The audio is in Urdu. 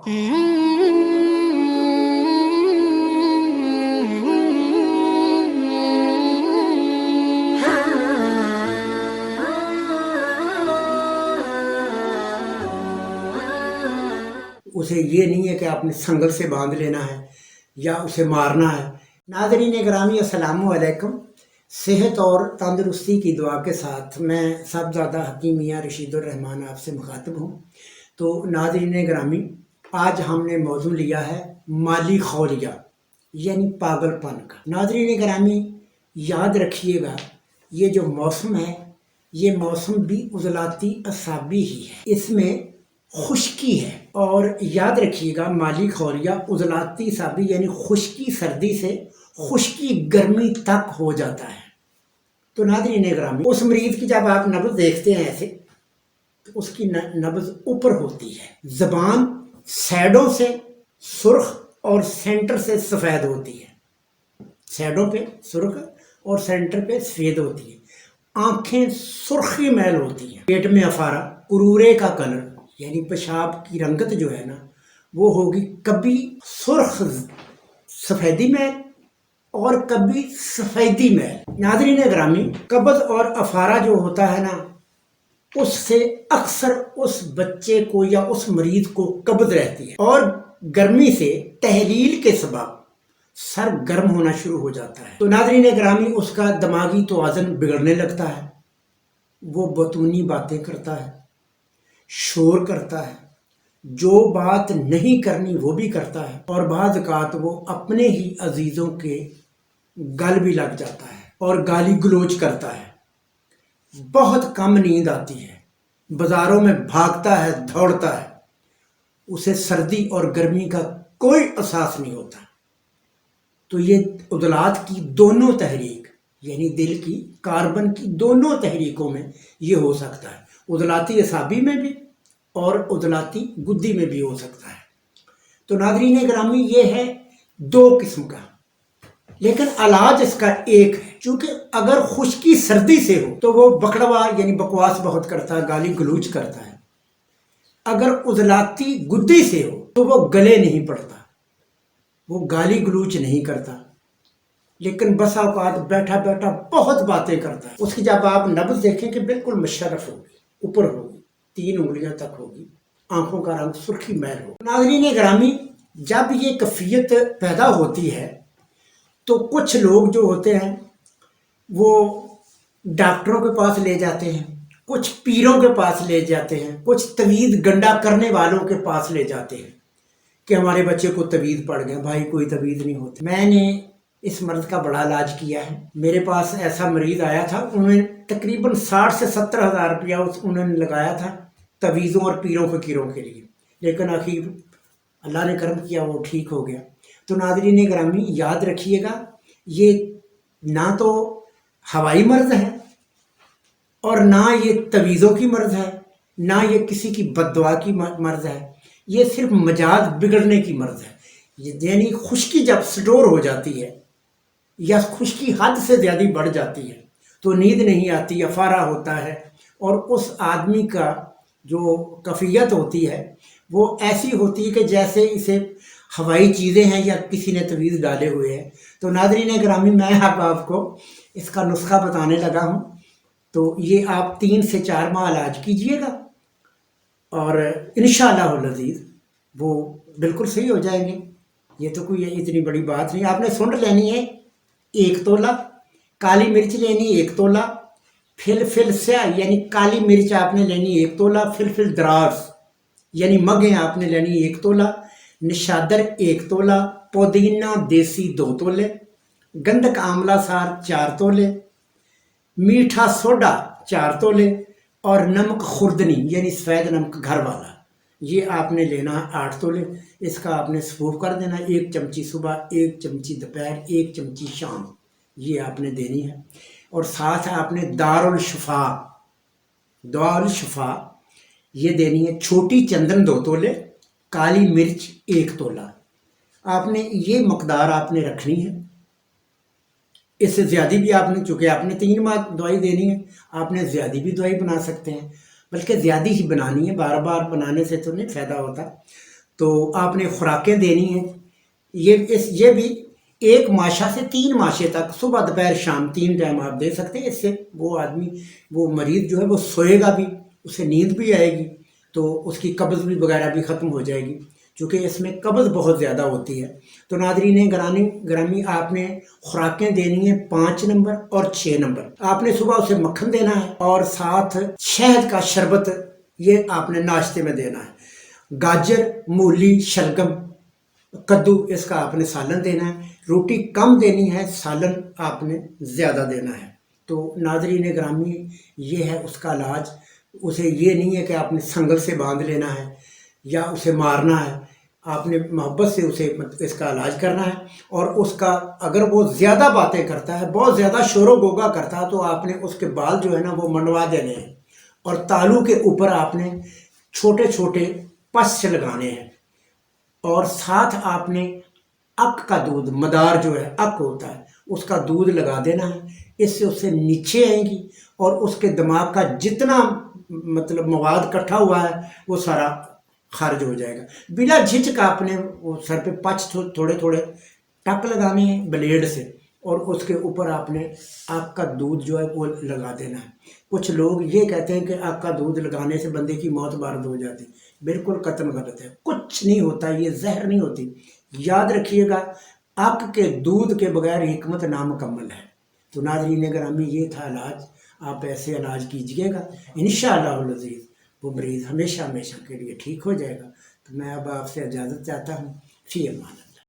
اسے یہ نہیں ہے کہ آپ نے سنگل سے باندھ لینا ہے یا اسے مارنا ہے۔ ناظرین گرامی السلام علیکم۔ صحت اور تندرستی کی دعا کے ساتھ میں صاحبزادہ حکیم میاں رشید الرحمان آپ سے مخاطب ہوں۔ تو ناظرین گرامی، آج ہم نے موضوع لیا ہے مالی خولیہ یعنی پاگل پن کا۔ ناظرین گرامی یاد رکھیے گا، یہ جو موسم ہے یہ موسم بھی عضلاتی اعصابی ہی ہے، اس میں خشکی ہے، اور یاد رکھیے گا مالی خولیہ عضلاتی اعصابی یعنی خشکی سردی سے خشکی گرمی تک ہو جاتا ہے۔ تو ناظرین گرامی، اس مریض کی جب آپ نبض دیکھتے ہیں ایسے تو اس کی نبض اوپر ہوتی ہے، زبان سیڈوں سے سرخ اور سینٹر سے سفید ہوتی ہے، سیڈوں پہ سرخ اور سینٹر پہ سفید ہوتی ہے، آنکھیں سرخی میل ہوتی ہیں، پیٹ میں افارہ، قرورے کا کلر یعنی پیشاب کی رنگت جو ہے نا وہ ہوگی کبھی سرخ سفیدی میں اور کبھی سفیدی میں۔ ناظرین گرامی، قبض اور افارہ جو ہوتا ہے نا اس سے اکثر اس بچے کو یا اس مریض کو قبض رہتی ہے، اور گرمی سے تحلیل کے سبب سر گرم ہونا شروع ہو جاتا ہے۔ تو ناظرین گرامی، اس کا دماغی توازن بگڑنے لگتا ہے، وہ بطونی باتیں کرتا ہے، شور کرتا ہے، جو بات نہیں کرنی وہ بھی کرتا ہے، اور بعض اوقات وہ اپنے ہی عزیزوں کے گل بھی لگ جاتا ہے اور گالی گلوچ کرتا ہے۔ بہت کم نیند آتی ہے، بازاروں میں بھاگتا ہے، دوڑتا ہے، اسے سردی اور گرمی کا کوئی احساس نہیں ہوتا۔ تو یہ عضلات کی دونوں تحریک یعنی دل کی کاربن کی دونوں تحریکوں میں یہ ہو سکتا ہے، عضلاتی اعصابی میں بھی اور عضلاتی گدی میں بھی ہو سکتا ہے۔ تو ناظرین گرامی، یہ ہے دو قسم کا، لیکن علاج اس کا ایک ہے۔ چونکہ اگر خشکی سردی سے ہو تو وہ بکڑوا یعنی بکواس بہت کرتا ہے، گالی گلوچ کرتا ہے۔ اگر عضلاتی گدی سے ہو تو وہ گلے نہیں پڑتا، وہ گالی گلوچ نہیں کرتا، لیکن بسا اوقات بیٹھا بیٹھا بہت باتیں کرتا ہے۔ اس کی جب آپ نبض دیکھیں کہ بالکل مشرف ہوگی، اوپر ہوگی، 3 انگلیاں تک ہوگی، آنکھوں کا رنگ سرخی میل ہو۔ ناظرین گرامی، جب یہ کیفیت پیدا ہوتی ہے تو کچھ لوگ جو ہوتے ہیں وہ ڈاکٹروں کے پاس لے جاتے ہیں، کچھ پیروں کے پاس لے جاتے ہیں، کچھ توید گنڈا کرنے والوں کے پاس لے جاتے ہیں کہ ہمارے بچے کو توید پڑ گیا۔ بھائی کوئی توید نہیں ہوتی۔ میں نے اس مرض کا بڑا علاج کیا ہے۔ میرے پاس ایسا مریض آیا تھا، انہوں نے تقریباً 60 سے 70 ہزار روپیہ انہوں نے لگایا تھا تویزوں اور پیروں فقیروں کے لیے، لیکن آخر اللہ نے کرم کیا، وہ ٹھیک ہو گیا۔ تو ناظرین گرامی یاد رکھیے گا، یہ نہ تو ہوائی مرض ہے اور نہ یہ تویزوں کی مرض ہے، نہ یہ کسی کی بد دعا کی مرض ہے، یہ صرف مزاج بگڑنے کی مرض ہے۔ یعنی خشکی جب سٹور ہو جاتی ہے یا خشکی حد سے زیادہ بڑھ جاتی ہے تو نیند نہیں آتی، افارہ ہوتا ہے، اور اس آدمی کا جو کیفیت ہوتی ہے وہ ایسی ہوتی ہے کہ جیسے اسے ہوائی چیزیں ہیں یا کسی نے تویز ڈالے ہوئے ہیں۔ تو ناظرین گرامی، میں اب آپ کو اس کا نسخہ بتانے لگا ہوں، تو یہ آپ 3 سے 4 ماہ علاج کیجئے گا اور انشاءاللہ العزیز وہ بالکل صحیح ہو جائیں گے۔ یہ تو کوئی اتنی بڑی بات نہیں۔ آپ نے سنڈ لینی ہے 1 تولہ، کالی مرچ لینی 1 تولہ، فلفل سیاہ یعنی کالی مرچ آپ نے لینی 1 تولہ، فلفل دراز یعنی مگیں آپ نے لینی 1 تولہ، نشادر 1 تولہ، پودینہ دیسی 2 تولے، گندک آملہ سار 4 تولے، میٹھا سوڈا 4 تولے، اور نمک خوردنی یعنی سفید نمک گھر والا یہ آپ نے لینا 8 تولے۔ اس کا آپ نے سفوف کر دینا، 1 چمچی صبح، 1 چمچی دوپہر، 1 چمچی شام، یہ آپ نے دینی ہے۔ اور ساتھ آپ نے دارالشفا یہ دینی ہے، چھوٹی چندن 2 تولے، کالی مرچ 1 تولہ۔ آپ نے یہ مقدار آپ نے رکھنی ہے، اس سے زیادہ بھی آپ نے، چونکہ آپ نے 3 ماہ دوائی دینی ہے، آپ نے زیادہ بھی دوائی بنا سکتے ہیں، بلکہ زیادہ ہی بنانی ہے، بار بار بنانے سے تو نہیں فائدہ ہوتا۔ تو آپ نے خوراکیں دینی ہیں. یہ بھی 1 ماشا سے 3 ماشے تک صبح دوپہر شام 3 ٹائم آپ دے سکتے ہیں. اس سے وہ آدمی وہ مریض جو ہے وہ سوئے گا بھی, اسے نیند بھی آئے گی, تو اس کی قبض بھی وغیرہ بھی ختم ہو جائے گی, چونکہ اس میں قبض بہت زیادہ ہوتی ہے. تو ناظرین گرامی آپ نے خوراکیں دینی ہیں 5 نمبر اور 6 نمبر. آپ نے صبح اسے مکھن دینا ہے اور ساتھ شہد کا شربت یہ آپ نے ناشتے میں دینا ہے. گاجر, مولی, شلگم, کدو اس کا آپ نے سالن دینا ہے. روٹی کم دینی ہے, سالن آپ نے زیادہ دینا ہے. تو ناظرین گرامی یہ ہے اس کا علاج. اسے یہ نہیں ہے کہ آپ نے سنگل سے باندھ لینا ہے یا اسے مارنا ہے. آپ نے محبت سے اسے اس کا علاج کرنا ہے. اور اس کا اگر وہ زیادہ باتیں کرتا ہے, بہت زیادہ شور و گوگا کرتا ہے, تو آپ نے اس کے بال جو ہے نا وہ منڈوا دینے ہیں اور تالو کے اوپر آپ نے چھوٹے چھوٹے پس لگانے ہیں. اور ساتھ آپ نے اک کا دودھ, مدار جو ہے اک ہوتا ہے, اس کا دودھ لگا دینا ہے. اس سے نیچے آئیں گی اور اس کے دماغ کا جتنا مطلب مواد کٹھا ہوا ہے وہ سارا خارج ہو جائے گا. بلا جھجک آپ نے وہ سر پہ پچ تھوڑے تھوڑے ٹک لگانے ہیں بلیڈ سے, اور اس کے اوپر آپ نے آگ کا دودھ جو ہے وہ لگا دینا ہے. کچھ لوگ یہ کہتے ہیں کہ آگ کا دودھ لگانے سے بندے کی موت بارد ہو جاتی. بالکل قطعاً غلط ہے, کچھ نہیں ہوتا, یہ زہر نہیں ہوتی. یاد رکھیے گا, آگ کے دودھ کے بغیر حکمت نامکمل ہے. تو ناظرین گرامی یہ تھا علاج. آپ ایسے علاج کیجئے گا, انشاءاللہ العزیز وہ مریض ہمیشہ ہمیشہ کے لیے ٹھیک ہو جائے گا. تو میں اب آپ سے اجازت چاہتا ہوں. فی امان اللہ.